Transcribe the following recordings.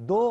2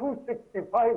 265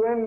UN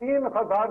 3000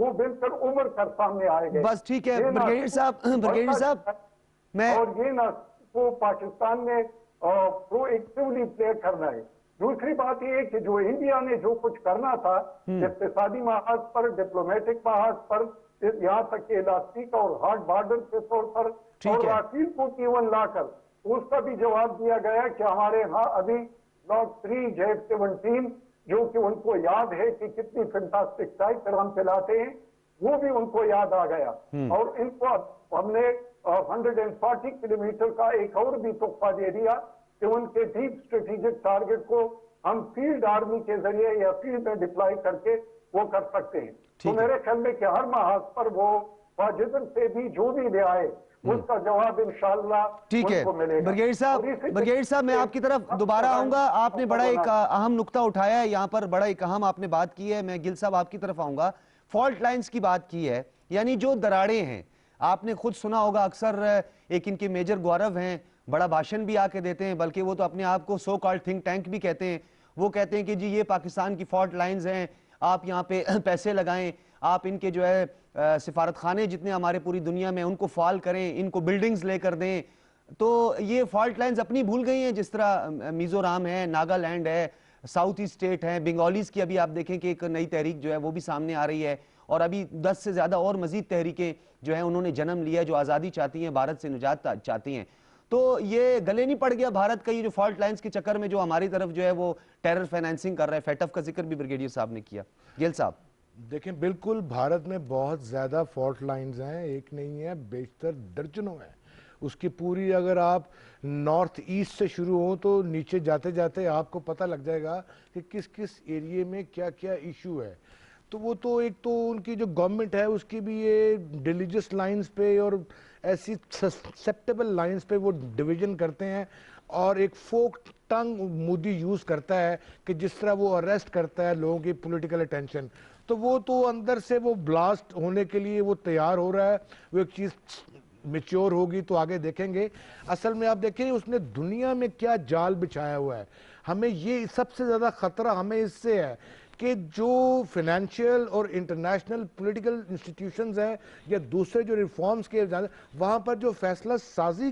وہ بہتر ابھر کر سامنے آئے گئے. بس ٹھیک ہے بریگیڈیئر صاحب میں اور یہ نہ وہ پاکستان نے پرو ایکٹیولی پلے کرنا ہے. دوسری بات یہ ہے کہ جو انڈیا نے جو کچھ کرنا تھا اقتصادی محاذ پر، ڈپلومیٹک محاذ پر، یہاں تک کہ الاسٹک اور ہارڈ بارڈر کے طور پر اور رافیل کو ایون لا کر اس کا بھی جواب دیا گیا کہ ہمارے ہاں ابھی بلاک 3 J-17 جو کہ ان کو یاد ہے کہ کتنی فینٹاسٹک سائٹ ہم چلاتے ہیں، وہ بھی ان کو یاد آ گیا. اور ان کو ہم نے 140 کلومیٹر کا ایک اور بھی تحفہ دے دیا کہ ان کے ڈیپ اسٹریٹجک ٹارگٹ کو ہم فیلڈ آرمی کے ذریعے یا فیلڈ میں ڈپلائی کر کے وہ کر سکتے ہیں. تو میرے خیال میں کہ ہر محاذ پر وہ واجدن سے بھی جو بھی لے آئے اس کا جواب انشاءاللہ ان کو ملے گا. بریگیڈیئر صاحب میں آپ کی طرف دوبارہ آؤں گا. آپ نے بڑا ایک اہم نقطہ اٹھایا ہے یہاں پر، بڑا ایک اہم آپ نے بات کی ہے. میں گل صاحب آپ کی طرف آؤں گا. فالٹ لائنز کی بات کی ہے، یعنی جو دراڑیں ہیں، آپ نے خود سنا ہوگا اکثر ایک ان کے میجر گورو ہیں، بڑا بھاشن بھی آ کے دیتے ہیں، بلکہ وہ تو اپنے آپ کو سو کالڈ تھنک ٹینک بھی کہتے ہیں. وہ کہتے ہیں کہ جی یہ پاکستان کی فالٹ لائنز ہیں، آپ یہاں پہ پیسے لگائیں، آپ ان کے جو ہے سفارت خانے جتنے ہمارے پوری دنیا میں ان کو فعال کریں، ان کو بلڈنگز لے کر دیں. تو یہ فالٹ لائنز اپنی بھول گئی ہیں، جس طرح میزورام ہے، ناگالینڈ ہے، ساؤتھ ایسٹ اسٹیٹ ہے، بنگالیز کی ابھی آپ دیکھیں کہ ایک نئی تحریک جو ہے وہ بھی سامنے آ رہی ہے، اور ابھی 10 سے زیادہ اور مزید تحریکیں جو ہیں انہوں نے جنم لیا جو آزادی چاہتی ہیں، بھارت سے نجات چاہتی ہیں. تو یہ گلے نہیں پڑ گیا بھارت کا یہ جو فالٹ لائنز کے چکر میں جو ہماری طرف جو ہے وہ ٹیرر فائنینسنگ کر رہا ہے؟ فیٹف کا ذکر بھی بریگیڈیئر صاحب نے کیا. گیل صاحب دیکھیں بالکل بھارت میں بہت زیادہ فالٹ لائنز ہیں، ایک نہیں ہے، بیشتر درجنوں ہیں. اس کی پوری اگر آپ نارتھ ایسٹ سے شروع ہوں تو نیچے جاتے جاتے آپ کو پتہ لگ جائے گا کہ کس کس ایریے میں کیا کیا ایشو ہے. تو وہ تو ایک تو ان کی جو گورنمنٹ ہے اس کی بھی یہ ڈیلیجس لائنز پہ اور ایسی سسپٹیبل لائنز پہ وہ ڈویژن کرتے ہیں، اور ایک فوک ٹنگ مودی یوز کرتا ہے کہ جس طرح وہ اریسٹ کرتا ہے لوگوں کی پولیٹیکل اٹینشن. تو وہ تو اندر سے وہ بلاسٹ ہونے کے لیے وہ تیار ہو رہا ہے. وہ ایک چیز میچور ہوگی تو آگے دیکھیں گے. اصل میں آپ دیکھیں اس نے دنیا میں کیا جال بچھایا ہوا ہے. ہمیں یہ سب سے زیادہ خطرہ ہمیں اس سے ہے کہ جو فائنینشیل اور انٹرنیشنل پولیٹیکل انسٹیٹیوشنز ہیں یا دوسرے جو ریفارمز کے وہاں پر جو فیصلہ سازی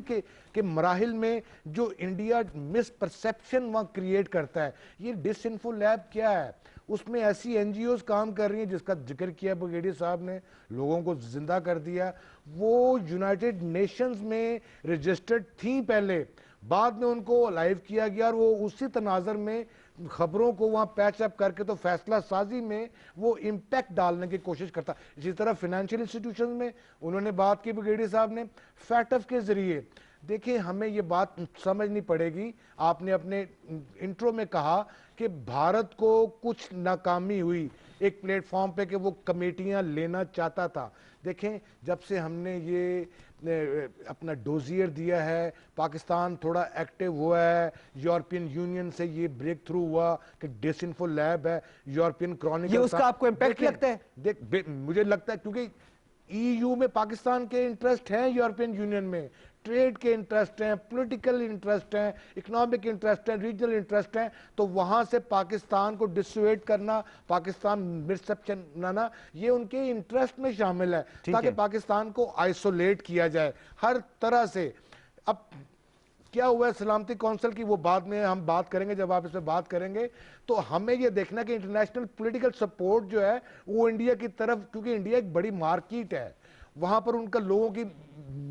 کے مراحل میں جو انڈیا مس پرسیپشن وہاں کریٹ کرتا ہے. یہ ڈس انفو لیب کیا ہے؟ اس میں ایسی این جی اوز کام کر رہی ہیں جس کا ذکر کیا بریگیڈیئر صاحب نے، لوگوں کو زندہ کر دیا. وہ یونائٹڈ نیشنز میں رجسٹرڈ تھیں پہلے، بعد میں ان کو لائیو کیا گیا، اور وہ اسی تناظر میں خبروں کو وہاں پیچ اپ کر کے تو فیصلہ سازی میں وہ امپیکٹ ڈالنے کی کوشش کرتا. اسی طرح فائنینشیل انسٹیٹیوشنز میں انہوں نے بات کی بریگیڈیئر صاحب نے فیٹف کے ذریعے. دیکھیں ہمیں یہ بات سمجھنی پڑے گی. آپ نے اپنے انٹرو میں کہا کہ بھارت کو کچھ ناکامی ہوئی ایک پلیٹ فارم پہ کہ وہ کمیٹیاں لینا چاہتا تھا. دیکھیں جب سے ہم نے یہ اپنا ڈوزیئر دیا ہے، پاکستان تھوڑا ایکٹیو ہوا ہے، یورپین یونین سے یہ بریک تھرو ہوا کہ ڈس انفو لیب ہے، یورپین کرونیکل. یہ اس کا آپ کو امپیکٹ لگتا ہے؟ مجھے لگتا ہے کیونکہ ای یو میں پاکستان کے انٹرسٹ ہیں، یورپین یونین میں ٹریڈ کے انٹرسٹ ہیں، پولیٹیکل انٹرسٹ ہیں، اکنامک انٹرسٹ ہیں، ریجنل انٹرسٹ ہیں. تو وہاں سے پاکستان کو ڈسویٹ کرنا، پاکستان مرسپشن بنانا، یہ ان کے انٹرسٹ میں شامل ہے تاکہ پاکستان کو آئسولیٹ کیا جائے ہر طرح سے. اب کیا ہوا ہے سلامتی کونسل کی، وہ بعد میں ہم بات کریں گے جب آپ اس پہ بات کریں گے. تو ہمیں یہ دیکھنا کہ انٹرنیشنل پولیٹیکل سپورٹ جو ہے وہ انڈیا کی طرف، کیونکہ انڈیا ایک بڑی مارکیٹ ہے، وہاں پر ان کا لوگوں کی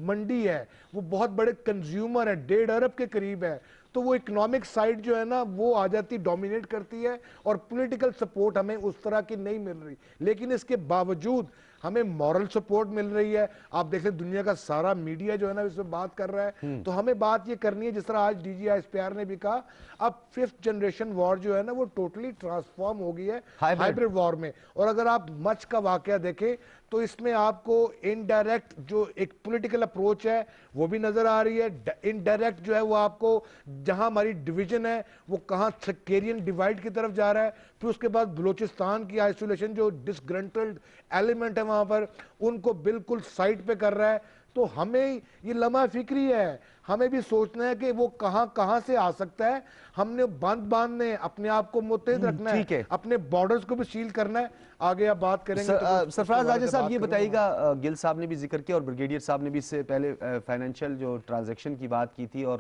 منڈی ہے، وہ بہت بڑے کنزیومر ہیں، 1.5 ارب کے قریب ہے. تو وہ اکنامک سائڈ جو ہے نا وہ آ جاتی، ڈومینیٹ کرتی ہے، اور پولیٹیکل سپورٹ ہمیں اس طرح کی نہیں مل رہی. لیکن اس کے باوجود ہمیں مورل سپورٹ مل رہی ہے. آپ دیکھ لیں دنیا کا سارا میڈیا جو ہے نا اس میں بات کر رہا ہے. تو ہمیں بات یہ کرنی ہے جس طرح آج D G S P R نے بھی کہا، اب 5th جنریشن وار جو ہے نا وہ ٹوٹلی ٹرانسفارم ہو گئی ہے ہائبرڈ وار میں. اور اگر آپ مچ کا واقعہ دیکھیں تو اس میں آپ کو انڈائریکٹ جو ایک پولیٹیکل اپروچ ہے وہ بھی نظر آ رہی ہے. انڈائریکٹ جو ہے وہ آپ کو جہاں ہماری ڈویژن ہے وہ کہاں سیکٹیرین ڈیوائیڈ کی طرف جا رہا ہے. پھر اس کے بعد بلوچستان کی آئسولیشن جو ڈسگرنٹلڈ ایلیمنٹ ہے وہاں پر ان کو بالکل سائٹ پہ کر رہا ہے. تو ہمیں یہ لمحہ فکری ہے، ہمیں بھی سوچنا ہے کہ وہ کہاں سے آ سکتا ہے. ہم نے باندھنے، اپنے آپ کو متحد رکھنا ٹھیک ہے، اپنے بارڈرز کو بھی سیل کرنا ہے. آگے آپ بات کریں گے. سرفراز راجہ صاحب یہ بتائیے گا، گل صاحب نے بھی ذکر کیا اور بریگیڈیئر صاحب نے بھی اس سے پہلے فائنینشیل جو ٹرانزیکشن کی بات کی تھی، اور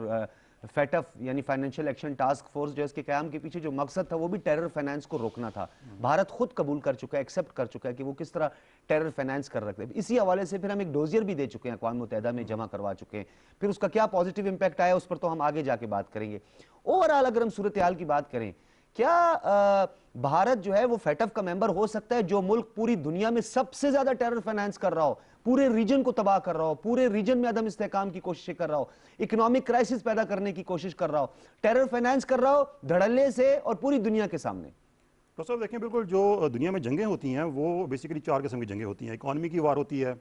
فیٹ اف یعنی فائنینشیل ایکشن ٹاسک فورس جو اس کے قیام کے پیچھے جو مقصد تھا وہ بھی ٹیرر فائنانس کو روکنا تھا. بھارت خود قبول کر چکا ہے، ایکسیپٹ کر چکا ہے کہ وہ کس طرح ٹیرر فائنانس کر رکھتے ہیں. اسی حوالے سے پھر ہم ایک ڈوزیر بھی دے چکے ہیں، اقوام متحدہ میں جمع کروا چکے ہیں. پھر اس کا کیا پازیٹیو امپیکٹ آیا اس پر تو ہم آگے جا کے بات کریں گے. اوورآل اگر ہم صورتحال کی بات کریں، کیا بھارت جو ہے وہ فیٹ اف کا ممبر ہو سکتا ہے، جو ملک پوری دنیا میں سب سے زیادہ ٹیرر فائنانس کر رہا ہو، پورے ریجن کو تباہ کر رہا ہو، پورے ریجن میں عدم استحکام کی کوششیں کر رہا ہو، اکنامک کرائسس پیدا کرنے کی کوشش کر رہا ہو، ٹیرر فائنانس کر رہا ہو دھڑلے سے اور پوری دنیا کے سامنے؟ تو صاحب دیکھیں، بالکل جو دنیا میں جنگیں ہوتی ہیں وہ بیسیکلی 4 قسم کی جنگیں ہوتی ہیں. اکانومی کی وار ہوتی ہے،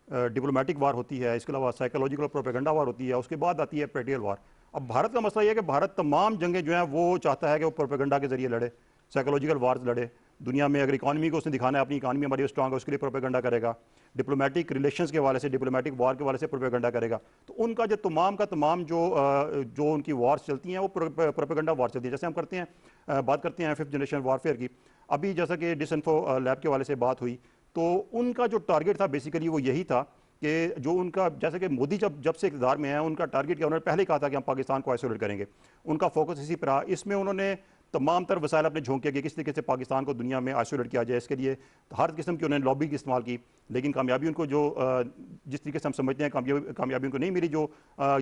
ڈپلومیٹک وار ہوتی ہے، اس کے علاوہ سائیکولوجیکل پروپیگنڈا وار ہوتی ہے، اس کے بعد آتی ہے پیٹریل وار. اب بھارت کا مسئلہ یہ ہے کہ بھارت تمام جنگیں جو ہیں وہ چاہتا ہے کہ وہ پروپیگنڈا کے ذریعے لڑے، سائیکولوجیکل وارز لڑے. دنیا میں اگر اکانومی کو اس نے دکھانا ہے اپنی اکانومی ہماری اسٹرانگ ہے، اس کے لیے پروپیگنڈا کرے گا. ڈپلومیٹک ریلیشنز کے حوالے سے، ڈپلومیٹک وار کے حوالے سے پروپیگنڈا کرے گا. تو ان کا جو تمام کا تمام جو ان کی وارز چلتی ہیں وہ پروپیگنڈا وار چلتی ہے. جیسے ہم کرتے ہیں بات کرتے ہیں 5th جنریشن وارفیئر کی. ابھی جیسا کہ ڈس انفو لیب کے حوالے سے بات ہوئی، تو ان کا جو ٹارگیٹ تھا بیسیکلی وہ یہی تھا کہ جو ان کا، جیسے کہ مودی جب سے اقتدار میں ہیں، ان کا ٹارگیٹ کیا، انہوں نے پہلے کہا تھا کہ ہم پاکستان کو آئسولیٹ کریں گے. ان کا فوکس اسی پر رہا. اس میں انہوں نے تمام تر وسائل اپنے جھونکے کہ کس طریقے سے پاکستان کو دنیا میں آئسولیٹ کیا جائے. اس کے لیے ہر قسم کی انہوں نے لابی کی استعمال کی، لیکن کامیابی ان کو جس طریقے سے ہم سمجھتے ہیں کامیابی ان کو نہیں ملی جو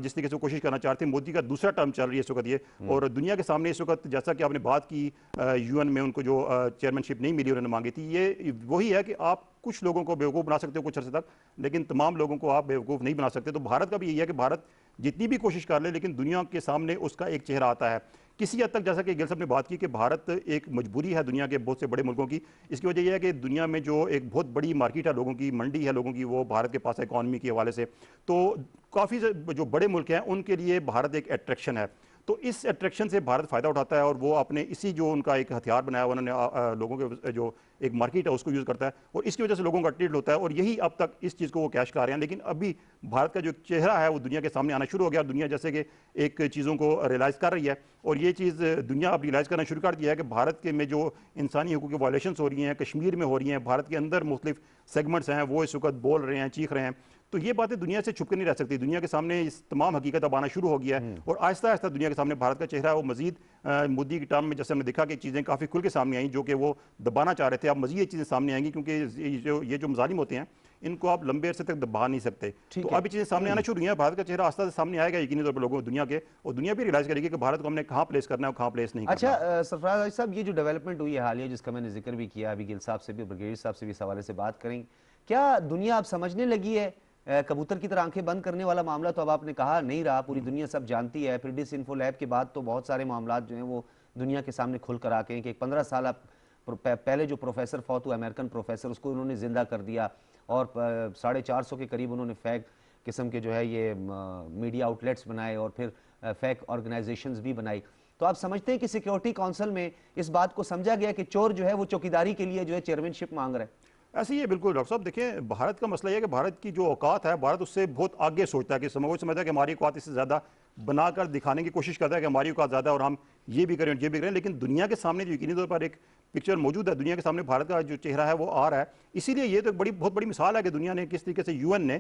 جس طریقے سے وہ کوشش کرنا چاہتے ہیں. مودی کا دوسرا ٹرم چل رہی ہے اس وقت یہ، اور دنیا کے سامنے اس وقت جیسا کہ آپ نے بات کی UN میں ان کو جو چیئرمین شپ نہیں ملی، انہوں نے مانگی تھی. یہ وہی ہے کہ آپ کچھ لوگوں کو بیوقوف بنا سکتے ہو کچھ عرصے تک، لیکن تمام لوگوں کو آپ بیوقوف نہیں بنا سکتے. تو بھارت کا بھی یہی ہے کہ بھارت جتنی بھی کوشش کر لے لیکن دنیا کے سامنے اس کا ایک چہرہ آتا ہے. کسی حد تک جیسا کہ گل صاحب نے بات کی کہ بھارت ایک مجبوری ہے دنیا کے بہت سے بڑے ملکوں کی. اس کی وجہ یہ ہے کہ دنیا میں جو ایک بہت بڑی مارکیٹ ہے لوگوں کی، منڈی ہے لوگوں کی، وہ بھارت کے پاس ہے اکانومی کے حوالے سے. تو کافی جو بڑے ملک ہیں ان کے لیے بھارت ایک اٹریکشن ہے. تو اس اٹریکشن سے بھارت فائدہ اٹھاتا ہے اور وہ اپنے اسی جو ان کا ایک ہتھیار بنایا انہوں نے لوگوں کے جو ایک مارکیٹ ہے اس کو یوز کرتا ہے، اور اس کی وجہ سے لوگوں کا ٹریڈ ہوتا ہے. اور یہی اب تک اس چیز کو وہ کیش کر رہے ہیں. لیکن ابھی بھارت کا جو چہرہ ہے وہ دنیا کے سامنے آنا شروع ہو گیا. دنیا جیسے کہ ایک چیزوں کو ریلائز کر رہی ہے، اور یہ چیز دنیا اب ریلائز کرنا شروع کر دیا ہے کہ بھارت کے میں جو انسانی حقوق کی وائلیشنس ہو رہی ہیں، کشمیر میں ہو رہی ہیں، بھارت کے اندر مختلف سیگمنٹس ہیں وہ اس وقت بول رہے ہیں، چیخ رہے ہیں. تو یہ باتیں دنیا سے چھپ کے نہیں رہ سکتی. دنیا کے سامنے اس تمام حقیقت اب آنا شروع ہو گیا ہے، اور آہستہ آہستہ دنیا کے سامنے بھارت کا چہرہ ہے وہ مزید مودی کی ٹرم میں جیسے ہم نے دیکھا کہ چیزیں کافی کھل کے سامنے آئیں جو کہ وہ دبانا چاہ رہے تھے. اب مزید یہ چیزیں سامنے آئیں گی کیونکہ یہ جو مظالم ہوتے ہیں ان کو آپ لمبے عرصے تک دبا نہیں سکتے. تو اب یہ چیزیں سامنے آنا شروع ہوئی ہیں. بھارت کا چہرہ آہستہ سامنے آئے گا یقینی طور پر لوگوں دنیا کے، اور دنیا بھی ریلائز کرے گی کہ بھارت کو ہم نے کہاں پلیس کرنا ہے اور کہاں پلیس نہیں کرنا. اچھا سرفراز صاحب، یہ جو ڈیولپمنٹ ہوئی ہے حالیہ جس کا میں نے ذکر بھی کیا، ابھی گل صاحب سے بھی، بریگیڈیئر صاحب سے بھی اس حوالے سے بات کریں، کیا دنیا اب سمجھنے لگی ہے؟ کبوتر کی طرح آنکھیں بند کرنے والا معاملہ تو اب آپ نے کہا نہیں رہا، پوری دنیا سب جانتی ہے. پھر ڈس انفو لیب کے بعد تو بہت سارے معاملات جو ہیں وہ دنیا کے سامنے کھل کر آ کے ہیں کہ ایک 15 سالہ پہلے جو پروفیسر فوت ہوا، امریکن پروفیسر، اس کو انہوں نے زندہ کر دیا، اور 450 کے قریب انہوں نے فیک قسم کے جو ہے یہ میڈیا آؤٹلیٹس بنائے، اور پھر فیک آرگنائزیشنز بھی بنائی. تو آپ سمجھتے ہیں کہ سیکیورٹی کونسل میں اس بات کو سمجھا گیا کہ چور جو ہے وہ چوکیداری کے لیے جو ہے چیئرمین شپ مانگ رہا ہے؟ ایسے ہی ہے بالکل ڈاکٹر صاحب. دیکھیں بھارت کا مسئلہ یہ ہے کہ بھارت کی جو اوقات ہے، بھارت اس سے بہت آگے سوچتا ہے کہ وہ سمجھتا ہے کہ ہماری اوقات اس سے زیادہ بنا کر دکھانے کی کوشش کرتا ہے کہ ہماری اوقات زیادہ اور ہم یہ بھی کریں یہ بھی کریں. لیکن دنیا کے سامنے جو یقینی طور پر ایک پکچر موجود ہے، دنیا کے سامنے بھارت کا جو چہرہ ہے وہ آ رہا ہے. اسی لیے یہ تو ایک بہت بڑی مثال ہے کہ دنیا نے کس طریقے سے UN نے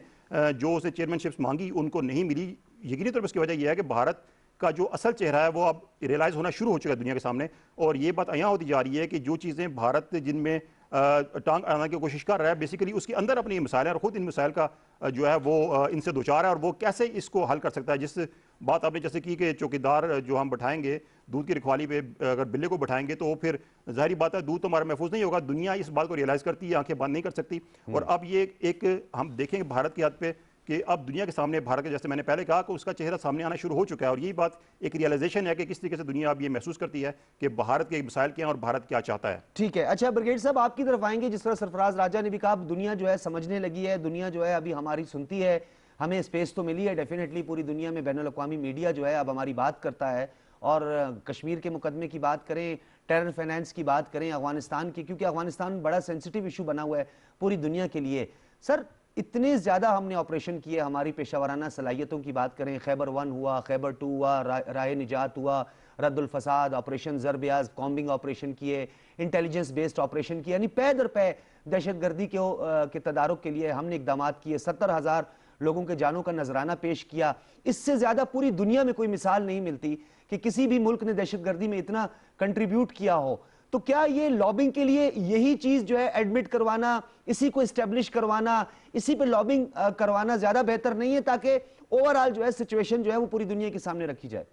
جو اسے چیئرمین شپس مانگی ان کو نہیں ملی. یقینی طور پر اس کی وجہ یہ ہے کہ بھارت کا جو اصل چہرہ ہے وہ اب ریلائز ہونا شروع ہو چکا ہے دنیا کے سامنے. اور یہ بات عیاں ہوتی جا رہی ہے کہ جو چیزیں بھارت جن میں ٹانگ اڑانے کی کوشش کر رہا ہے، بیسیکلی اس کے اندر اپنی مسائل ہیں اور خود ان مسائل کا جو ہے وہ ان سے دوچار ہے، اور وہ کیسے اس کو حل کر سکتا ہے. جس بات آپ نے جیسے کی کہ چوکیدار جو ہم بٹھائیں گے دودھ کی رکھوالی پہ، اگر بلے کو بٹھائیں گے تو پھر ظاہری بات ہے دودھ تو ہمارا محفوظ نہیں ہوگا. دنیا اس بات کو ریلائز کرتی ہے، آنکھیں بند نہیں کر سکتی. اور اب یہ ایک ہم دیکھیں گے بھارت کی حد پہ کہ اب دنیا کے سامنے بھارت کے، جیسے میں نے پہلے کہا کہ اس کا چہرہ سامنے آنا شروع ہو چکا ہے. اور یہی بات ایک ریئلائزیشن ہے کہ کس طریقے سے دنیا اب یہ محسوس کرتی ہے کہ بھارت کے مسائل کیا ہیں اور بھارت کیا چاہتا ہے. ٹھیک ہے. اچھا بریگیڈیئر صاحب آپ کی طرف آئیں گے. جس طرح سرفراز راجہ نے بھی کہا دنیا جو ہے سمجھنے لگی ہے، دنیا جو ہے ابھی ہماری سنتی ہے، ہمیں اسپیس تو ملی ہے ڈیفینیٹلی. پوری دنیا میں بین الاقوامی میڈیا جو ہے اب ہماری بات کرتا ہے، اور کشمیر کے مقدمے کی بات کریں، ٹیرر فائنانس کی بات کریں، افغانستان کی، کیونکہ افغانستان بڑا سینسٹیو ایشو بنا ہوا ہے پوری دنیا کے لیے. سر اتنے زیادہ ہم نے آپریشن کیے. ہماری پیشہ ورانہ صلاحیتوں کی بات کریں, خیبر 1 ہوا, خیبر 2 ہوا, رائے نجات ہوا, رد الفساد, آپریشن ضربیاز, کامبنگ آپریشن کیے, انٹیلیجنس بیسڈ آپریشن کیے, یعنی پے در پے دہشت گردی کے تدارک کے لیے ہم نے اقدامات کیے. 70,000 لوگوں کے جانوں کا نذرانہ پیش کیا. اس سے زیادہ پوری دنیا میں کوئی مثال نہیں ملتی کہ کسی بھی ملک نے دہشت گردی میں اتنا کنٹریبیوٹ کیا ہو. تو کیا یہ لابنگ کے لیے یہی چیز جو ہے ایڈمٹ کروانا, اسی کو اسٹیبلش کروانا, اسی پہ لابنگ کروانا زیادہ بہتر نہیں ہے تاکہ اوورآل جو ہے سچویشن جو ہے وہ پوری دنیا کے سامنے رکھی جائے؟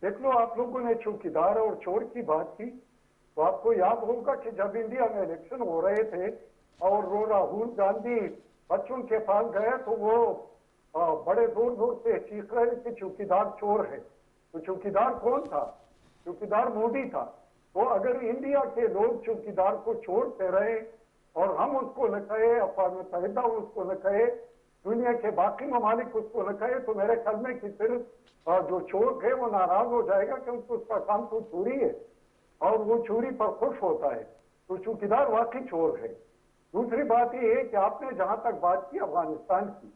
دیکھ لو, آپ لوگوں نے چوکیدار اور چور کی بات کی تو آپ کو یاد ہوگا کہ جب انڈیا میں الیکشن ہو رہے تھے اور راہل گاندھی بچوں کے پاس گئے تو وہ بڑے زور زور سے چیخ رہے کہ چوکیدار چور ہے. تو چوکیدار کون تھا؟ چوکیدار مودی تھا. تو اگر انڈیا کے لوگ چوکیدار کو چھوڑتے رہے اور ہم اس کو نہ کہے, اقوام متحدہ اس کو نہ کہے, دنیا کے باقی ممالک اس کو نہ کہے, تو میرے خیال میں کہ صرف جو چور ہے وہ ناراض ہو جائے گا کیونکہ اس کا کام تو چوری ہے اور وہ چوری پر خوش ہوتا ہے. تو چوکیدار واقعی چور ہے. دوسری بات یہ ہے کہ آپ نے جہاں تک بات کی افغانستان کی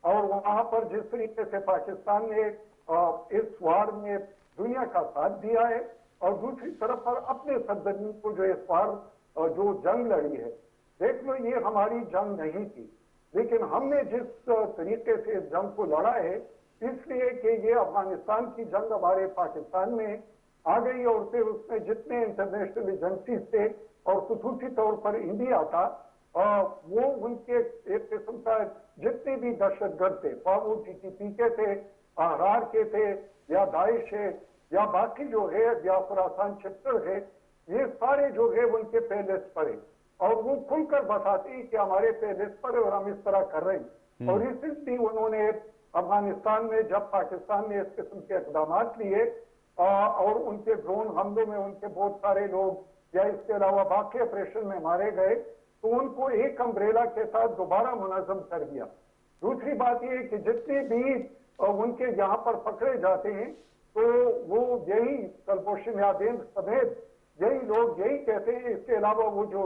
اور وہاں پر جس طریقے سے پاکستان نے اس وار میں دنیا کا ساتھ دیا ہے اور دوسری طرف پر اپنے سرزمین کو جو اس بار جو جنگ لڑی ہے, دیکھ لو یہ ہماری جنگ نہیں تھی, لیکن ہم نے جس طریقے سے اس جنگ کو لڑا ہے اس لیے کہ یہ افغانستان کی جنگ ہمارے پاکستان میں آ گئی اور پھر اس میں جتنے انٹرنیشنل ایجنسیز تھے اور خصوصی طور پر انڈیا تھا, وہ ان کے ایک قسم کا جتنے بھی دہشت گرد تھے, وہ TTP کے تھے, احرار کے تھے, یا داعش ہے, یا باقی جو ہے یا خراسان چیپٹر ہے, یہ سارے جو ہے ان کے پے لسٹ پر ہے اور وہ کھل کر بتاتے ہیں کہ ہمارے پے لسٹ پر ہے اور ہم اس طرح کر رہے ہیں. اور اس لیے انہوں نے افغانستان میں جب پاکستان نے اس قسم کے اقدامات لیے اور ان کے ڈرون حملوں میں ان کے بہت سارے لوگ یا اس کے علاوہ باقی آپریشن میں مارے گئے, تو ان کو ایک امبریلا کے ساتھ دوبارہ منظم کر دیا. دوسری بات یہ ہے کہ جتنے بھی ان کے یہاں پر پکڑے جاتے ہیں تو وہ یہی کلبھوشن یادین سمیت یہی لوگ یہی کہتے ہیں. اس کے علاوہ وہ جو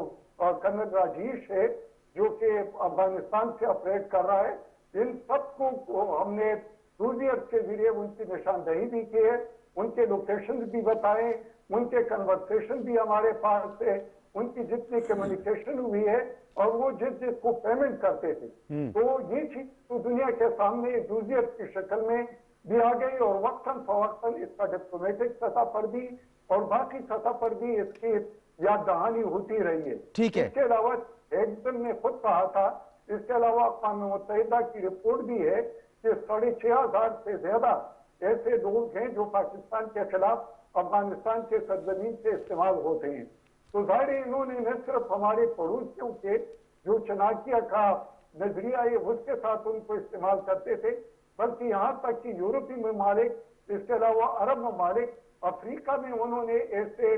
کرنل راجیش ہے جو کہ افغانستان سے آپریٹ کر رہا ہے, ان سب کو ہم نے روزیت کے ذریعے ان کی نشاندہی بھی کی ہے, ان کے لوکیشن بھی بتائے, ان کے کنورسیشن بھی ہمارے پاس ہے, ان کی جتنی کمیونیکیشن ہوئی ہے اور وہ جس کو پیمنٹ کرتے تھے. تو یہ چیز تو دنیا کے سامنے جزیت کی شکل میں بھی آ گئی اور وقتاً فوقتاً اس کا ڈپلومیٹک سطح پر بھی اور باقی سطح پر بھی اس کی یاد دہانی ہوتی رہی ہے. ٹھیک ہے. اس کے علاوہ ایکدم نے خود کہا تھا, اس کے علاوہ اقوام متحدہ کی رپورٹ بھی ہے کہ 6,500 سے زیادہ ایسے لوگ ہیں جو پاکستان کے خلاف افغانستان کے سرزمین سے استعمال ہوتے ہیں. تو ظاہر انہوں نے نہ صرف ہمارے پڑوسیوں کے جو چناکیہ کا نظریہ ہے اس کے ساتھ ان کو استعمال کرتے تھے, بلکہ یہاں تک کہ یورپی ممالک, اس کے علاوہ عرب ممالک, افریقہ میں انہوں نے ایسے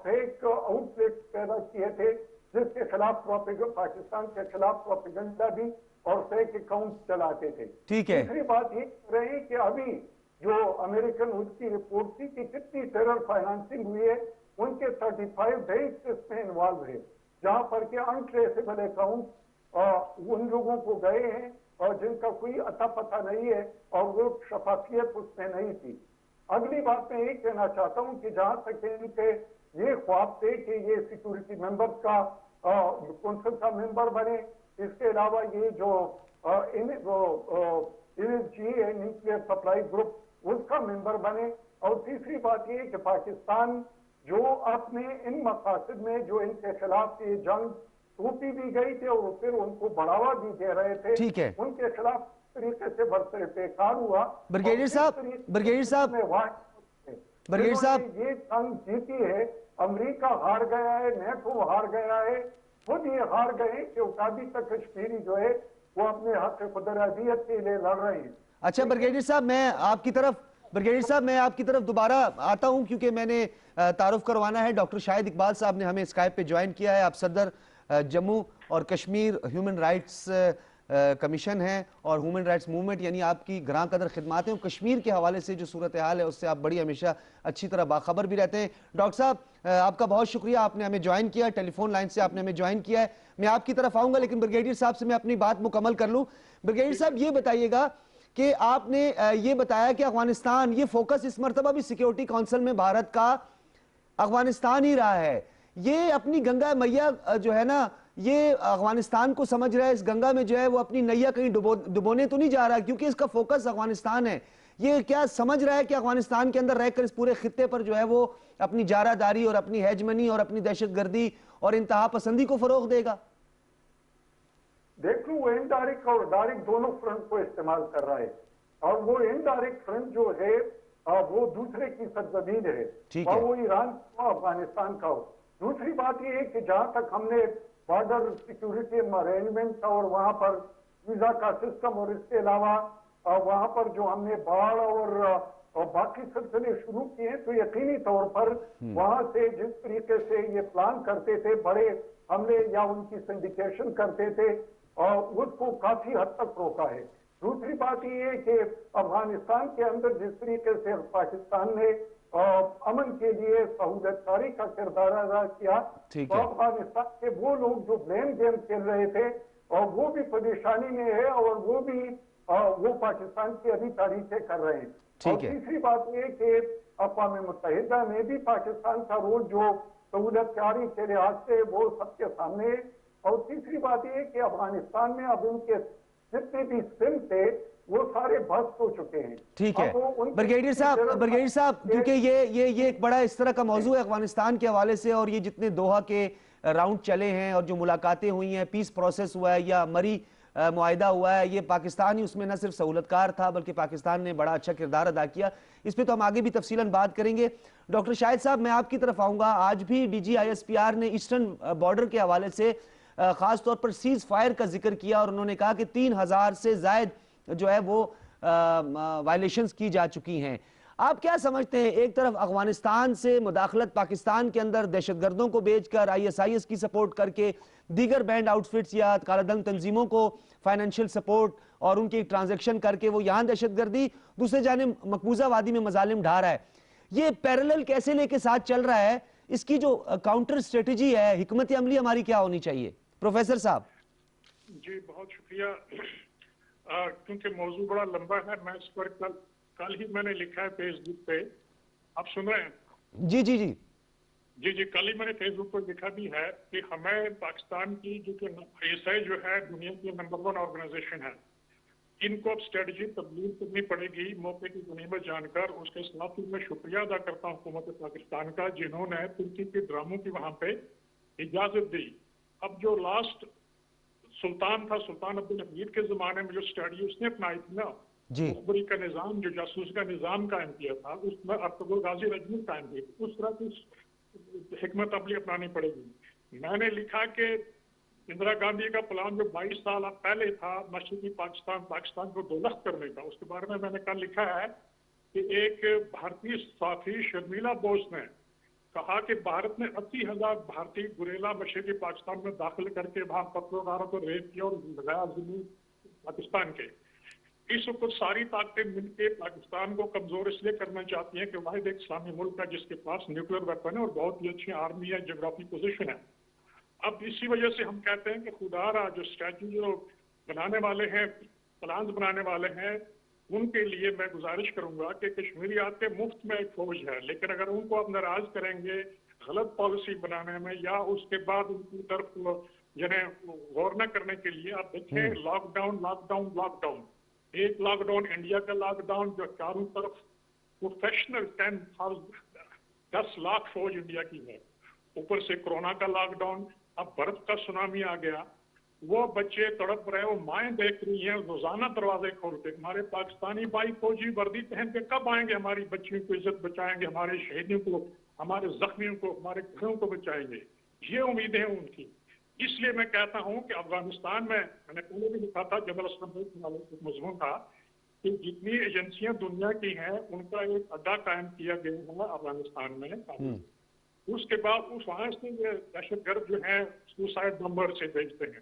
فیک آؤٹ لیٹ پیدا کیے تھے جس کے خلاف پاکستان کے خلاف پروپیگنڈا بھی اور فیک اکاؤنٹ چلاتے تھے. دوسری بات یہ کر رہے ہیں کہ ابھی جو امریکن اس کی رپورٹ تھی کہ کتنی ٹیرر فائنانسنگ ہوئی ہے, ان کے 35 بینکس اس میں انوالو ہے جہاں پر کہ انٹریسیبل اکاؤنٹ ان لوگوں کو گئے ہیں اور جن کا کوئی اتا پتہ نہیں ہے اور وہ شفافیت اس میں نہیں تھی. اگلی بات میں یہ کہنا چاہتا ہوں کہ جہاں تک ان کے یہ خواب تھے کہ یہ سیکورٹی ممبر کا کونسل کا ممبر بنے, اس کے علاوہ یہ جو NSG ہے نیوکلیئر سپلائی گروپ اس کا ممبر بنے, اور تیسری بات یہ کہ پاکستان جو اپنے ان مقاصد میں جو ان کے خلاف یہ جنگ ٹوپی بھی گئی تھی اور پھر ان کو بڑھاوا بھی دے رہے تھے, ان کے خلاف طریقے سے برسر پیکار ہوا. بریگیڈیئر صاحب یہ جنگ جیتی ہے, امریکہ ہار گیا ہے, نیٹو ہار گیا ہے, خود یہ ہار گئے کہ ابھی تک کشمیری جو ہے وہ اپنے حق خود ارادیت کے لیے لڑ رہے ہیں. اچھا بریگیڈیئر صاحب میں آپ کی طرف دوبارہ آتا ہوں کیونکہ میں نے تعارف کروانا ہے. ڈاکٹر شاہد اقبال صاحب نے ہمیں اسکائپ پہ جوائن کیا ہے. آپ صدر جموں اور کشمیر ہیومن رائٹس کمیشن ہے اور ہیومن رائٹس موومنٹ یعنی آپ کی گراں قدر خدمات ہیں. کشمیر کے حوالے سے جو صورتحال ہے اس سے آپ بڑی ہمیشہ اچھی طرح باخبر بھی رہتے ہیں. ڈاکٹر صاحب آپ کا بہت شکریہ, آپ نے ہمیں جوائن کیا, ٹیلی فون لائن سے آپ نے ہمیں جوائن کیا ہے. میں آپ کی طرف آؤں گا لیکن بریگیڈیئر صاحب سے میں اپنی بات مکمل کر لوں. بریگیڈیئر صاحب یہ بتائیے گا کہ آپ نے یہ بتایا کہ افغانستان, یہ فوکس اس مرتبہ بھی سیکیورٹی کونسل میں بھارت کا افغانستان ہی رہا ہے. یہ اپنی گنگا میاں جو ہے نا, یہ افغانستان کو سمجھ رہا ہے, اس گنگا میں جو ہے وہ اپنی نیا کہیں ڈبونے تو نہیں جا رہا کیونکہ اس کا فوکس افغانستان ہے. یہ کیا سمجھ رہا ہے کہ افغانستان کے اندر رہ کر اس پورے خطے پر جو ہے وہ اپنی جارہ داری اور اپنی ہیجمنی اور اپنی دہشت گردی اور انتہا پسندی کو فروغ دے گا؟ دیکھو, وہ انڈائریکٹ اور ڈائریکٹ دونوں فرنٹ کو استعمال کر رہا ہے, اور وہ انڈائریکٹ فرنٹ جو ہے وہ دوسرے کی سرزمین ہے, اور وہ ایران کا افغانستان کا ہو. دوسری بات یہ ہے کہ جہاں تک ہم نے بارڈر سیکیورٹی ارینجمنٹ اور وہاں پر ویزا کا سسٹم اور اس کے علاوہ وہاں پر جو ہم نے باڑ اور باقی سلسلے شروع کیے ہیں, تو یقینی طور پر وہاں سے جس طریقے سے یہ پلان کرتے تھے بڑے حملے یا ان کی سنڈیکیشن کرتے تھے, اور اس کو کافی حد تک روکا ہے. دوسری بات یہ ہے کہ افغانستان کے اندر جس طریقے سے پاکستان نے امن کے لیے سہولت کاری کا کردار ادا کیا, تو افغانستان کے وہ لوگ جو بلیم گیم کھیل رہے تھے اور وہ بھی پریشانی میں ہے, اور وہ پاکستان کی ابھی تعریفیں کر رہے ہیں. اور تیسری بات یہ کہ اقوام متحدہ میں بھی پاکستان کا رول جو سہولت کاری کے لحاظ سے وہ سب کے سامنے ہے. اور تیسری بات یہ کہ افغانستان میں اب ان کے جتنے بھی سم تھے وہ سارے بست ہو چکے ہیں. ٹھیک ہے بریگیڈیئر صاحب, کیونکہ یہ ایک بڑا اس طرح کا موضوع ہے افغانستان کے حوالے سے, اور یہ جتنے دوحہ کے راؤنڈ چلے ہیں اور جو ملاقاتیں ہوئی ہیں, پیس پروسیس ہوا ہے یا مری معاہدہ ہوا ہے, یہ پاکستان ہی اس میں نہ صرف سہولت کار تھا بلکہ پاکستان نے بڑا اچھا کردار ادا کیا. اس پہ تو ہم آگے بھی تفصیلاً بات کریں گے. ڈاکٹر شاہد صاحب, میں آپ کی طرف آؤں گا. آج بھی ڈی جی ISPR نے ایسٹرن بارڈر کے حوالے سے خاص طور پر سیز فائر کا ذکر کیا, اور انہوں نے کہا کہ 3000 سے زائد جو ہے وہ وائلیشنز کی جا چکی ہیں. آپ کیا سمجھتے ہیں, ایک طرف افغانستان سے مداخلت پاکستان کے اندر دہشت گردوں کو بیچ کر ISIS کی سپورٹ کر کے دیگر بینڈ آؤٹ فٹس یا کالا دھن تنظیموں کو فائنینشیل سپورٹ اور ان کی ٹرانزیکشن کر کے وہ یہاں دہشت گردی, دوسرے جانب مقبوضہ وادی میں مظالم ڈھا رہا ہے. یہ پیرلل کیسے لے کے ساتھ چل رہا ہے؟ اس کی جو کاؤنٹر اسٹریٹجی ہے, حکمت عملی ہماری کیا ہونی چاہیے؟ پروفیسر صاحب. جی بہت شکریہ. کیونکہ موضوع بڑا لمبا ہے, میں اس پر کل ہی میں نے لکھا ہے فیس بک پہ. آپ سن رہے ہیں؟ جی جی جی جی کل ہی میں نے فیس بک پر لکھا بھی ہے کہ ہمیں پاکستان کی جو کہ ISI جو ہے دنیا کی نمبر 1 آرگنائزیشن ہے, ان کو اب اسٹریٹجی تبدیل کرنی پڑے گی موقع کی غنیمت جان کر. اس کے ساتھ میں شکریہ ادا کرتا ہوں حکومت پاکستان کا, جنہوں نے ترکی کے ڈراموں کی وہاں پہ اجازت دی. اب جو لاسٹ سلطان تھا, سلطان عبدالحمید کے زمانے میں جو اسٹریٹجی اس نے اپنائی تھی نا, مخبری کا نظام, جو جاسوس کا نظام قائم کیا تھا, اس میں ارطغرل غازی رجمنٹ قائم کی, اس طرح کی حکمت عملی اپنانی پڑے گی. میں نے لکھا کہ اندرا گاندھی کا پلان جو 22 سال پہلے تھا مشرقی پاکستان کو دولخت کرنے کا, اس کے بارے میں نے کل لکھا ہے کہ ایک بھارتی صحافی شرمیلا بوس نے کہا کہ بھارت نے 80,000 بھارتی گریلا مشرقی پاکستان میں داخل کر کے وہاں پتروکاروں کو ریپ کیا اور لگایا زمین پاکستان کے. اس وقت ساری طاقتیں مل کے پاکستان کو کمزور اس لیے کرنا چاہتی ہیں کہ واحد ایک اسلامی ملک ہے جس کے پاس نیوکلیر ویپن ہے اور بہت ہی اچھی آرمی ہے, جغرافی پوزیشن ہے. اب اسی وجہ سے ہم کہتے ہیں کہ خدا را جو اسٹریٹجی جو بنانے والے ہیں, پلانز بنانے والے ہیں, ان کے لیے میں گزارش کروں گا کہ کشمیریات کے مفت میں ایک فوج ہے, لیکن اگر ان کو آپ ناراض کریں گے غلط پالیسی بنانے میں یا اس کے بعد ان کی طرف یعنی غور نہ کرنے کے لیے, آپ دیکھیں لاک ڈاؤن, ایک لاک ڈاؤن انڈیا کا لاک ڈاؤن جو چاروں طرف پروفیشنل 10 لاکھ فوج انڈیا کی ہے, اوپر سے کورونا کا لاک ڈاؤن, اب برف کا سونامی آ گیا, وہ بچے تڑپ رہے, وہ مائیں دیکھ رہی ہیں روزانہ دروازے کھولتے. ہمارے پاکستانی بھائی فوجی وردی پہن کے کب آئیں گے, ہماری بچیوں کو عزت بچائیں گے, ہمارے شہیدوں کو, ہمارے زخمیوں کو, ہمارے گھروں کو بچائیں گے. یہ امیدیں ہیں ان کی. اس لیے میں کہتا ہوں کہ افغانستان میں نے پہلے بھی لکھا تھا, جنرل اسمبلی کے مضمون تھا کہ جتنی ایجنسیاں دنیا کی ہیں ان کا ایک اڈا قائم کیا گیا ہے افغانستان میں. اس کے بعد اس وہاں سے دہشت گرد جو ہیں سوسائڈ بمبر سے بھیجتے ہیں.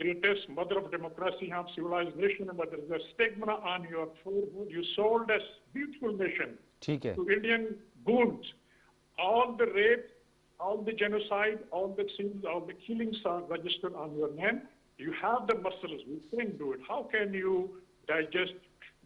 greatest mother of democracy, have civilized nation, but there is a stigma on your forehead. You sold a beautiful nation to Indian goons. All the rape, all the genocide, all the sins, all the killings are registered on your name. You have the muscles, we can do it. How can you digest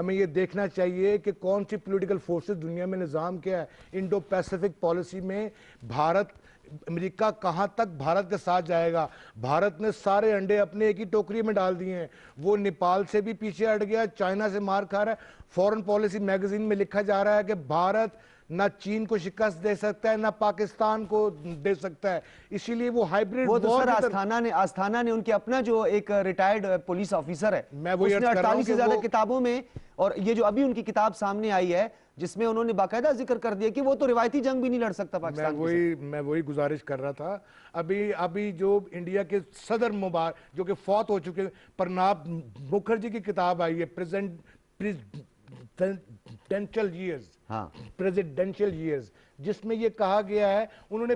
ہمیں یہ دیکھنا چاہیے کہ کون سی political forces دنیا میں نظام کیا ہے. انڈو پیسیفک پالیسی میں بھارت امریکہ کہاں تک بھارت کے ساتھ جائے گا؟ بھارت نے سارے انڈے اپنے ایک ہی ٹوکری میں ڈال دیے ہیں. وہ نیپال سے بھی پیچھے ہٹ گیا, چائنا سے مار کھا رہا ہے. فورن پالیسی میگزین میں لکھا جا رہا ہے کہ بھارت نہ چین کو شکست دے سکتا ہے نہ پاکستان کو دے سکتا ہے. اسی لیے وہ ہائیبریڈ وہ تو وار سر کی طرف آستھانہ نے ان کے اپنا جو ایک ریٹائرڈ پولیس آفیسر ہے, میں وہی اس نے عرض کر رہا ہوں 48 سے کہ زیادہ وہ کتابوں میں, اور یہ جو ابھی ان کی کتاب سامنے آئی ہے جس میں انہوں نے باقاعدہ ذکر کر دیا کہ وہ تو روایتی جنگ بھی نہیں لڑ سکتا پاکستان کے ساتھ. میں وہی گزارش کر رہا تھا. ابھی جو انڈیا کے صدر مبارک جو کہ فوت ہو چکے پرناب مکھرجی کی کتاب آئی ہے پریزیڈنشل ایئرز, جس میں یہ کہا گیا ہے, انہوں نے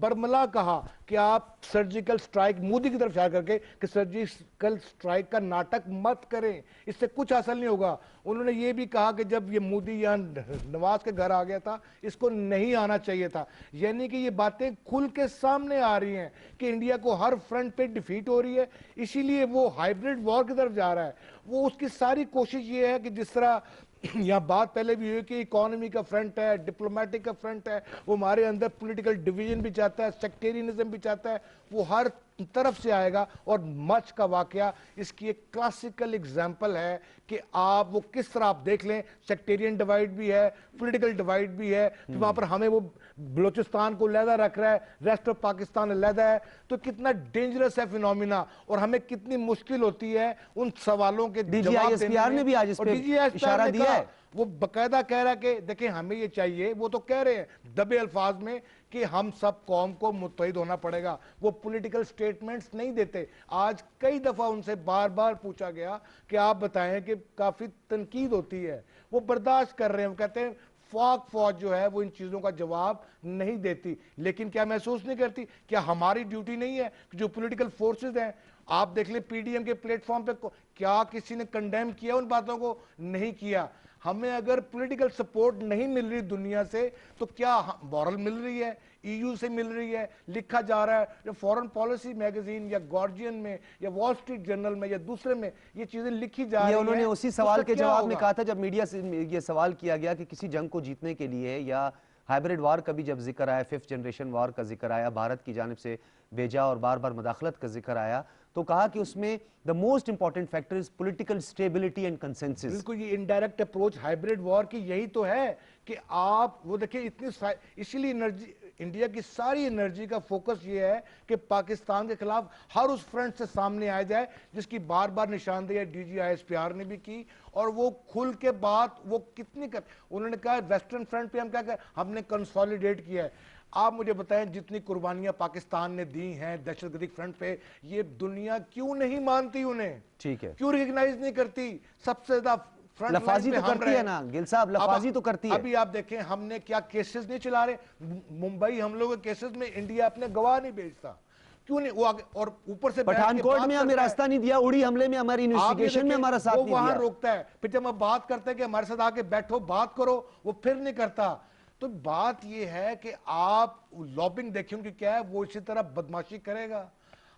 برملا کہا کہ آپ سرجیکل سٹرائک مودی کی طرف اشارہ کر کے کہ سرجیکل سٹرائک کا ناٹک مت کریں, اس سے کچھ حاصل نہیں ہوگا. انہوں نے یہ بھی کہا کہ جب یہ مودی یہاں نواز کے گھر آ گیا تھا اس کو نہیں آنا چاہیے تھا. یعنی کہ یہ باتیں کھل کے سامنے آ رہی ہیں کہ انڈیا کو ہر فرنٹ پہ ڈیفیٹ ہو رہی ہے, اسی لیے وہ ہائیبریڈ وار کی طرف جا رہا ہے. وہ اس کی ساری کوشش یہ ہے کہ جس طرح یہاں بات پہلے بھی ہوئی کہ اکانومی کا فرنٹ ہے, ڈپلومیٹک کا فرنٹ ہے, وہ ہمارے اندر پولیٹیکل ڈویژن بھی چاہتا ہے, سیکٹیرینزم بھی چاہتا ہے, وہ ہر طرف سے آئے گا. اور مچ کا واقعہ اس کی ایک کلاسیکل اگزامپل ہے کہ آپ وہ کس طرح آپ دیکھ لیں, سیکٹیرین ڈیوائیڈ بھی ہے, پولیٹیکل ڈیوائیڈ بھی ہے, وہاں پر ہمیں وہ بلوچستان کو علیحدہ رکھ رہا ہے, ریسٹ آف پاکستان علیحدہ ہے. تو کتنا ڈینجرس ہے فینومینا, اور ہمیں کتنی مشکل ہوتی ہے ان سوالوں کے جواب دینے میں. نے بھی آج اس پہ اشارہ دیا ہے, وہ باقاعدہ کہہ رہا ہے کہ دیکھیں ہمیں یہ چاہیے, وہ تو کہہ رہے ہیں دبے الفاظ میں کہ ہم سب قوم کو متحد ہونا پڑے گا. وہ پولیٹیکل سٹیٹمنٹس نہیں دیتے. آج کئی دفعہ ان سے بار بار پوچھا گیا کہ آپ بتائیں, کہ کافی تنقید ہوتی ہے, وہ برداشت کر رہے ہیں. وہ کہتے ہیں فوج جو ہے وہ ان چیزوں کا جواب نہیں دیتی. لیکن کیا محسوس نہیں کرتی, کیا ہماری ڈیوٹی نہیں ہے کہ جو پولیٹیکل فورسز ہیں, آپ دیکھ لیں پی ڈی ایم کے پلیٹ فارم پہ کیا کسی نے کنڈیم کیا ان باتوں کو؟ نہیں کیا. ہمیں اگر پولیٹیکل سپورٹ نہیں مل رہی دنیا سے تو کیا مورل مل رہی ہے؟ ای یو سے مل رہی ہے. لکھا جا رہا ہے جو فورن پالیسی میگزین یا گارجین میں یا وال سٹریٹ جرنل میں یا دوسرے میں یہ چیزیں لکھی جا رہی ہیں. انہوں نے اسی سوال کے جواب میں کہا تھا جب میڈیا سے یہ سوال کیا گیا کہ کسی جنگ کو جیتنے کے لیے یا ہائبریڈ وار کا بھی جب ذکر آیا, 5th جنریشن وار کا ذکر آیا, بھارت کی جانب سے بھیجا اور بار بار مداخلت کا ذکر آیا, تو کہا کہ اس میں the most important factor is political stability and consensus. بالکل یہ انڈائریکٹ اپروچ ہائیبریڈ وار کی یہی تو ہے کہ آپ وہ دیکھیں اسی لیے انڈیا کی ساری انرجی کا فوکس یہ ہے کہ پاکستان کے خلاف ہر اس فرنٹ سے سامنے آیا جائے جس کی بار بار نشاندہی D G I S P R نے بھی کی. اور وہ کھل کے بات وہ کتنی انہوں نے کہا ویسٹرن فرنٹ پہ ہم کیا کہ ہم نے کنسولیڈیٹ کیا ہے. آپ مجھے بتائیں جتنی قربانیاں پاکستان نے دی ہیں دہشت گردی فرنٹ پہ, یہ دنیا کیوں نہیں مانتی انہیں؟ ٹھیک ہے, کیوں ریکگنائز نہیں کرتی؟ سب سے زیادہ لفاظی تو کرتی ہے نا گل صاحب, لفاظی تو کرتی ہے. ابھی آپ دیکھیں ہم نے کیا کیسز نہیں چلا رہے, ممبئی ہم لوگ کے کیسز میں انڈیا اپنے گواہ نہیں بھیجتا, کیوں نہیں؟ وہ اور اوپر سے پٹھان کوٹ میں ہمیں راستہ نہیں دیا, اڑی حملے میں ہماری انویسٹیگیشن میں ہمارا ساتھ نہیں دیا, وہ وہاں روکتا ہے. پھر جب ہم بات کرتے ہیں کہ ہمارے ساتھ آ کے بیٹھو بات کرو, وہ پھر نہیں کرتا. تو بات یہ ہے کہ آپ لابنگ دیکھیں کہ کیا ہے, وہ اسی طرح بدماشی کرے گا.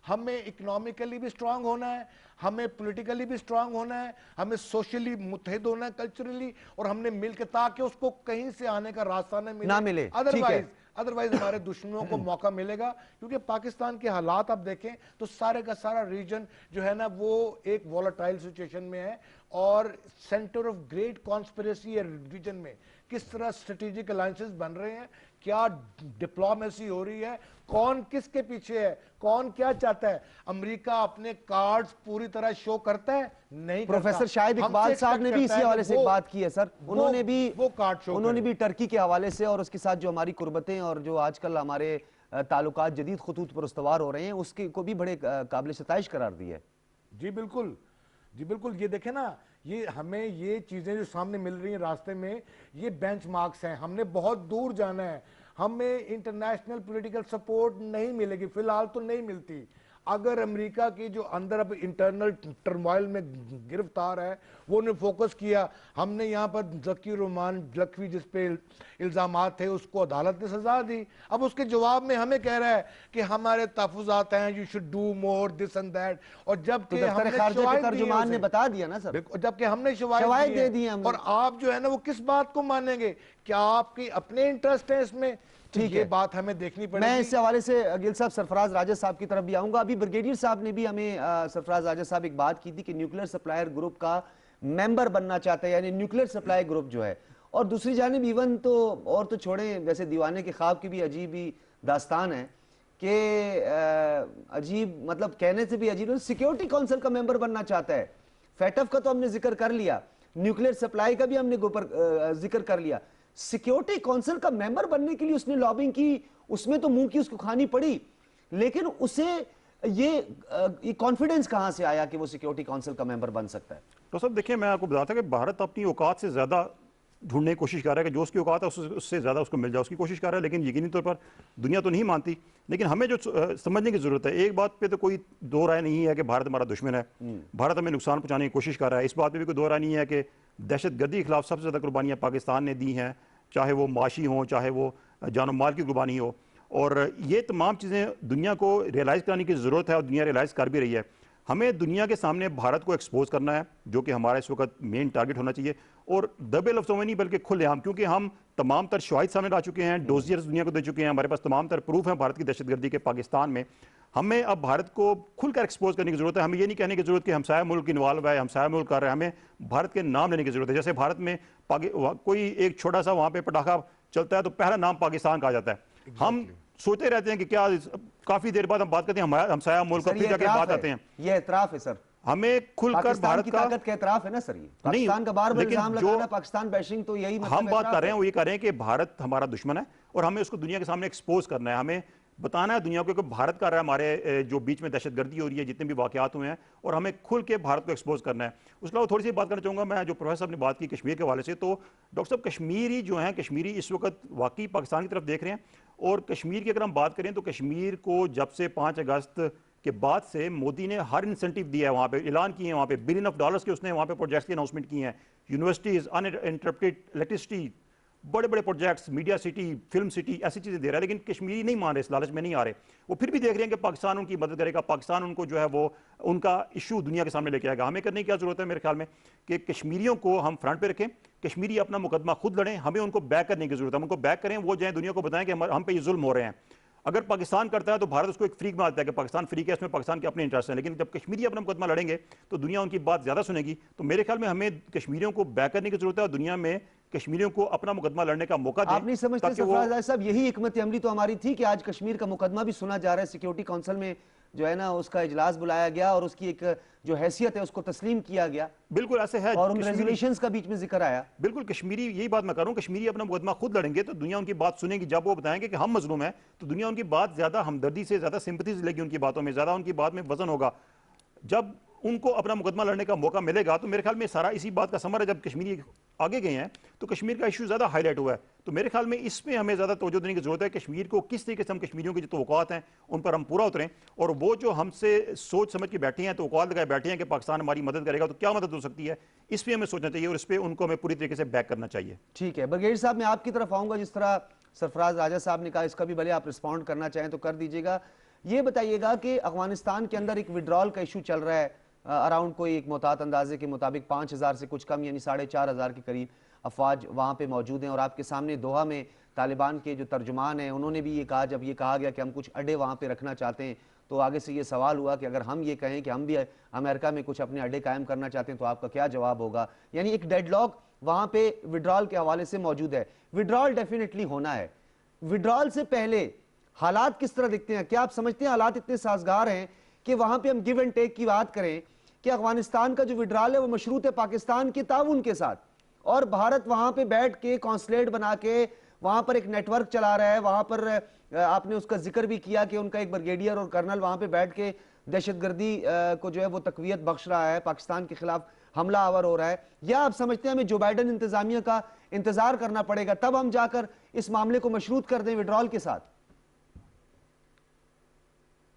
ہمیں اکنامکلی بھی سٹرانگ ہونا ہے, ہمیں پولیٹیکلی بھی سٹرانگ ہونا ہے, ہمیں سوشلی متحد ہونا ہے کلچرلی, اور ہم نے مل کے تاکہ اس کو کہیں سے آنے کا راستہ نہ ملے. ادروائز ہمارے دشمنوں کو موقع ملے گا. کیونکہ پاکستان کے حالات آپ دیکھیں تو سارے کا سارا ریجن جو ہے نا وہ ایک وولٹائل سچویشن میں ہے, اور سینٹر آف گریٹ کانسپریسی ہے ریجن میں. کس طرح اسٹریٹجک الائنسز بن رہے ہیں, کیا ڈپلومیسی ہو رہی ہے, کون کس کے پیچھے ہے, کون کیا چاہتا ہے. امریکہ اپنے کارڈز پوری طرح شو کرتا ہے نہیں کرتا. پروفیسر شاہد اقبال صاحب نے بھی اسی حوالے سے ایک بات کی ہے سر, انہوں نے بھی ٹرکی کے حوالے سے اور اس کے ساتھ جو ہماری قربتیں اور جو آج کل ہمارے تعلقات جدید خطوط پر استوار ہو رہے ہیں اس کو بھی بڑے قابل ستائش قرار دی ہے. جی بالکل, جی بالکل. یہ دیکھیں نا, یہ ہمیں یہ چیزیں جو سامنے مل رہی ہیں راستے میں, یہ بینچ مارکس ہیں. ہم نے بہت دور جانا ہے, ہمیں انٹرنیشنل پولیٹیکل سپورٹ نہیں ملے گی, فی الحال تو نہیں ملتی. اگر امریکہ کی جو اندر اب انٹرنل ٹرموائل میں گرفتار ہے وہ نے فوکس کیا، ہم نے یہاں پر ذکی الرحمان لکھوی جس پہ الزامات تھے اس کو عدالت نے سزا دی، اب اس کے جواب میں ہمیں کہہ رہا ہے کہ ہمارے تحفظات ہیں you should do more this and that، اور جبکہ ہم نے خارجہ کے ترجمان نے بتا دیا نا سر، جبکہ ہم نے شواہد دے دی ہیں، اور آپ جو ہے نا وہ کس بات کو مانیں گے؟ کیا آپ کی اپنے انٹرسٹ ہیں اس میں؟ ٹھیک ہے، یہ بات ہمیں دیکھنی پڑے گی۔ میں اس حوالے سے گل صاحب سرفراز راجہ صاحب کی طرف بھی آؤں گا۔ ابھی بریگیڈیئر صاحب نے بھی ہمیں سرفراز راجہ صاحب ایک بات کی تھی کہ نیوکلیر سپلائر گروپ کا ممبر بننا چاہتا ہے، یعنی نیوکلیر سپلائی گروپ جو ہے، اور دوسری جانب ایون تو اور تو چھوڑیں، ویسے دیوانے کے خواب کی بھی عجیب ہی داستان ہے کہ عجیب مطلب کہنے سے بھی عجیب، سیکیورٹی کونسل کا ممبر بننا چاہتا ہے۔ فیٹف کا تو ہم نے ذکر کر لیا، نیوکلیر سپلائی کا بھی ہم نے ذکر کر لیا، سیکیورٹی کونسل کا ممبر بننے کے لیے اس نے لابنگ کی، اس میں تو منہ کی اس کو کھانی پڑی، لیکن اسے یہ کانفیڈنس کہاں سے آیا کہ وہ سیکیورٹی کونسل کا ممبر بن سکتا ہے؟ تو صاحب دیکھیں، میں آپ کو بتاتا کہ بھارت اپنی اوقات سے زیادہ ڈھونڈنے کی کوشش کر رہا ہے کہ جو اس کی اوقات ہے اس سے زیادہ اس کو مل جائے، اس کی کوشش کر رہا ہے، لیکن یقینی طور پر دنیا تو نہیں مانتی۔ لیکن ہمیں جو سمجھنے کی ضرورت ہے، ایک بات پہ تو کوئی دو رائے نہیں ہے کہ بھارت ہمارا دشمن ہے، بھارت ہمیں نقصان پہنچانے کی کوشش کر رہا ہے، اس بات پہ بھی کوئی دو رائے نہیں ہے کہ دہشت گردی کے خلاف سب سے زیادہ قربانیاں پاکستان نے دی ہیں، چاہے وہ معاشی ہوں، چاہے وہ جان و مال کی قربانی ہو، اور یہ تمام چیزیں دنیا کو ریئلائز کرانے کی ضرورت ہے، اور دنیا ریئلائز کر بھی رہی ہے۔ ہمیں دنیا کے سامنے بھارت کو ایکسپوز کرنا ہے، جو کہ ہمارا اس وقت مین ٹارگٹ ہونا چاہیے، اور دبے لفظوں میں نہیں بلکہ کھلے عام، کیونکہ ہم تمام تر شواہد سامنے لا چکے ہیں، ڈوزیئرز دنیا کو دے چکے ہیں، ہمارے پاس تمام تر پروف ہیں بھارت کی دہشت گردی کے پاکستان میں۔ ہمیں اب بھارت کو کھل کر ایکسپوز کرنے کی ضرورت ہے، ہمیں یہ نہیں کہنے کی ضرورت کہ ہمسایہ ملک انوالو ہے، ہمسایہ ملک کر رہے ہیں، ہمیں بھارت کے نام لینے کی ضرورت ہے۔ جیسے بھارت میں کوئی ایک چھوٹا سا وہاں پہ پٹاخہ چلتا ہے تو پہلا نام پاکستان کہا جاتا ہے، ہم سوچتے رہتے ہیں کہ کیا کافی دیر بعد ہم بات کرتے ہیں ہمسایہ ملک کا، پھر جا کے بات آتے ہیں۔ یہ اعتراف ہے سر، ہمیں کھل کر بھارت کی طاقت کا اعتراف ہے نا سر، یہ پاکستان کا بار بار الزام لگانا، پاکستان بیشنگ، تو یہی مطلب ہم بات کر رہے ہیں، وہ یہ کر رہے ہیں کہ بھارت ہمارا دشمن ہے اور ہمیں اس کو دنیا کے سامنے ایکسپوز کرنا ہے، ہمیں بتانا ہے دنیا کو کہ بھارت کر رہا ہے ہمارے جو بیچ میں دہشت گردی ہو رہی ہے، جتنے بھی واقعات ہوئے ہیں، اور ہمیں کھل کے بھارت کو ایکسپوز کرنا ہے۔ اس کے علاوہ تھوڑی سی بات کرنا چاہوں گا میں، جو پروفیسر صاحب نے بات کی کشمیر کے حوالے سے، تو ڈاکٹر صاحب کشمیری جو ہیں، کشمیری اس وقت واقعی پاکستان کی طرف دیکھ رہے ہیں، اور کشمیر کی اگر ہم بات کریں تو کشمیر کو جب سے 5 اگست کے بعد سے مودی نے ہر انسینٹیو دیا ہے، وہاں پہ اعلان کیے ہیں، وہاں پہ $1 بلین کے اس نے وہاں پہ پروجیکٹس کی اناؤنسمنٹ کی ہیں، یونیورسٹیز، انٹرپٹیڈ الیکٹریسٹی، بڑے بڑے projects, media city, film city, ایسی چیزیں دے رہا ہے، لیکن کشمیری نہیں مان رہے، اس لالچ میں نہیں آ رہے۔ وہ پھر بھی دیکھ رہے ہیں کہ پاکستان ان کی مدد کرے گا، پاکستان ان کو جو ہے وہ ان کا ایشو دنیا کے سامنے لے کے آئے گا۔ ہمیں کرنے کی کیا ضرورت ہے میرے خیال میں کہ کشمیریوں کو ہم فرنٹ پہ رکھیں، کشمیری اپنا مقدمہ خود لڑیں، ہمیں ان کو بیک کرنے کی ضرورت ہے، ہم ان کو بیک کریں، وہ جائیں دنیا کو بتائیں کہ ہم پہ یہ ظلم ہو رہے ہیں۔ اگر پاکستان کرتا ہے تو بھارت اس کو ایک فریق میں آتا ہے کہ پاکستان فریق ہے، اس میں پاکستان کے اپنے انٹرسٹ ہیں، لیکن جب کشمیری اپنا مقدمہ لڑیں گے تو دنیا ان کی بات زیادہ سنے گی۔ تو میرے خیال میں ہمیں کشمیریوں کو بیک کرنے کی ضرورت ہے، اور دنیا میں کشمیریوں کو اپنا مقدمہ لڑنے کا موقع دیں۔ آپ نہیں سمجھتے سرفراز صاحب یہی حکمت عملی تو ہماری تھی کہ آج کشمیر کا مقدمہ بھی سنا جا رہا ہے، سیکیورٹی کونسل میں جو ہے نا اس کا اجلاس بلایا گیا اور اس کی ایک جو حیثیت ہے اس کو تسلیم کیا گیا؟ بالکل ایسے ہے، اور ان ریزولیشنز کا بیچ میں ذکر آیا۔ بالکل کشمیری، یہی بات میں کر رہا ہوں، کشمیری اپنا مقدمہ خود لڑیں گے تو دنیا ان کی بات سنے گی۔ جب وہ بتائیں گے کہ ہم مظلوم ہیں تو دنیا ان کی بات زیادہ ہمدردی سے، زیادہ سمپتھیز لے گی، ان کی باتوں میں زیادہ ان کی بات میں وزن ہوگا۔ جب ان کو اپنا مقدمہ لڑنے کا موقع ملے گا تو میرے خیال میں سارا اسی بات کا ثمر ہے۔ جب کشمیری آگے گئے ہیں تو کشمیر کا ایشو زیادہ ہائی لائٹ ہوا ہے، تو میرے خیال میں اس میں ہمیں زیادہ توجہ دینے کی ضرورت ہے۔ کشمیر کو کس طریقے سے ہم کشمیریوں کی جو توقعات ہیں ان پر ہم پورا اتریں، اور وہ جو ہم سے سوچ سمجھ کے بیٹھے ہیں، توقعات لگائے بیٹھے ہیں کہ پاکستان ہماری مدد کرے گا، تو کیا مدد ہو سکتی ہے، اس پہ ہمیں سوچنا چاہیے، اور اس پہ ان کو ہمیں پوری طریقے سے بیک کرنا چاہیے۔ ٹھیک ہے بریگیڈیئر صاحب، میں آپ کی طرف آؤں گا، جس طرح سرفراز راجہ صاحب نے کہا اس کا بھی بھلے آپ رسپونڈ کرنا چاہیں تو کر دیجیے گا۔ یہ بتائیے گا کہ افغانستان کے اندر ایک وڈرال کا ایشو چل رہا ہے، اراؤنڈ کوئی ایک محتاط اندازے کے مطابق 5000 سے کچھ کم، یعنی 4500 کے قریب افواج وہاں پہ موجود ہیں، اور آپ کے سامنے دوحہ میں طالبان کے جو ترجمان ہیں انہوں نے بھی یہ کہا، جب یہ کہا گیا کہ ہم کچھ اڈے وہاں پہ رکھنا چاہتے ہیں تو آگے سے یہ سوال ہوا کہ اگر ہم یہ کہیں کہ ہم بھی امریکہ میں کچھ اپنے اڈے قائم کرنا چاہتے ہیں تو آپ کا کیا جواب ہوگا؟ یعنی ایک ڈیڈ لاک وہاں پہ وڈرال کے حوالے سے موجود ہے۔ وڈرال ڈیفینیٹلی ہونا ہے، وڈرال سے پہلے حالات کس طرح دکھتے ہیں؟ کیا آپ سمجھتے ہیں حالات اتنے سازگار ہیں کہ وہاں پہ ہم گیو اینڈ ٹیک کی بات کریں کہ افغانستان کا جو وڈرال ہے وہ مشروط ہے پاکستان کے تعاون کے ساتھ، اور بھارت وہاں پہ بیٹھ کے کونسلیٹ بنا کے وہاں پر ایک نیٹ ورک چلا رہا ہے، وہاں پر آپ نے اس کا ذکر بھی کیا کہ ان کا ایک بریگیڈیئر اور کرنل وہاں پہ بیٹھ کے دہشت گردی کو جو ہے وہ تقویت بخش رہا ہے، پاکستان کے خلاف حملہ آور ہو رہا ہے؟ یا آپ سمجھتے ہیں ہمیں جو بائیڈن انتظامیہ کا انتظار کرنا پڑے گا تب ہم جا کر اس معاملے کو مشروط کر دیں وڈرال کے ساتھ؟